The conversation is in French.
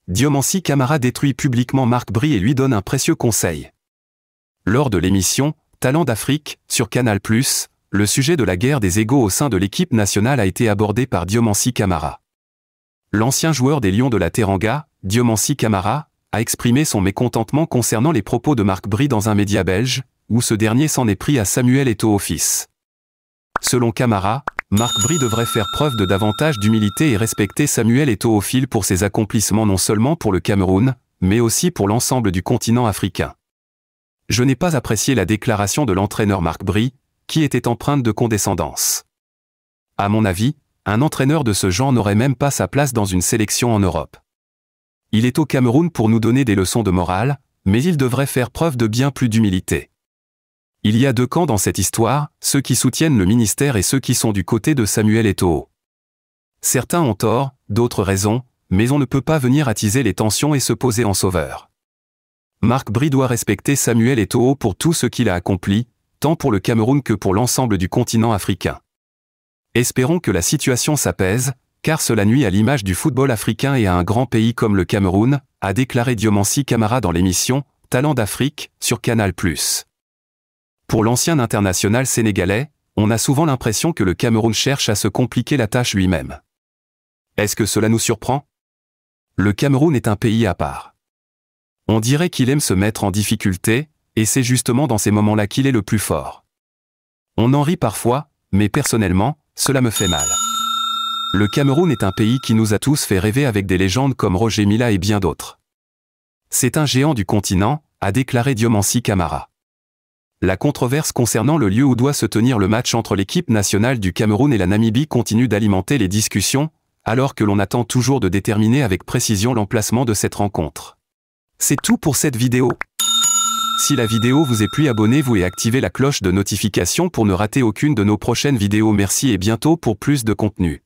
Diomansi Kamara détruit publiquement Marc Bry et lui donne un précieux conseil. Lors de l'émission « Talent d'Afrique » sur Canal+, le sujet de la guerre des égos au sein de l'équipe nationale a été abordé par Diomansi Kamara. L'ancien joueur des Lions de la Teranga, Diomansi Kamara, a exprimé son mécontentement concernant les propos de Marc Bry dans un média belge, où ce dernier s'en est pris à Samuel Eto'o fils. Selon Kamara, Marc Bry devrait faire preuve de davantage d'humilité et respecter Samuel Eto'o pour ses accomplissements non seulement pour le Cameroun, mais aussi pour l'ensemble du continent africain. Je n'ai pas apprécié la déclaration de l'entraîneur Marc Bry, qui était empreinte de condescendance. À mon avis, un entraîneur de ce genre n'aurait même pas sa place dans une sélection en Europe. Il est au Cameroun pour nous donner des leçons de morale, mais il devrait faire preuve de bien plus d'humilité. Il y a deux camps dans cette histoire, ceux qui soutiennent le ministère et ceux qui sont du côté de Samuel Eto'o. Certains ont tort, d'autres raison, mais on ne peut pas venir attiser les tensions et se poser en sauveur. Marc Bry doit respecter Samuel Eto'o pour tout ce qu'il a accompli, tant pour le Cameroun que pour l'ensemble du continent africain. Espérons que la situation s'apaise, car cela nuit à l'image du football africain et à un grand pays comme le Cameroun, a déclaré Diomansi Kamara dans l'émission « Talent d'Afrique » sur Canal+. Pour l'ancien international sénégalais, on a souvent l'impression que le Cameroun cherche à se compliquer la tâche lui-même. Est-ce que cela nous surprend? Le Cameroun est un pays à part. On dirait qu'il aime se mettre en difficulté, et c'est justement dans ces moments-là qu'il est le plus fort. On en rit parfois, mais personnellement, cela me fait mal. Le Cameroun est un pays qui nous a tous fait rêver avec des légendes comme Roger Mila et bien d'autres. C'est un géant du continent, a déclaré Diomansi Kamara. La controverse concernant le lieu où doit se tenir le match entre l'équipe nationale du Cameroun et la Namibie continue d'alimenter les discussions, alors que l'on attend toujours de déterminer avec précision l'emplacement de cette rencontre. C'est tout pour cette vidéo. Si la vidéo vous est plu, abonnez-vous et activez la cloche de notification pour ne rater aucune de nos prochaines vidéos. Merci et bientôt pour plus de contenu.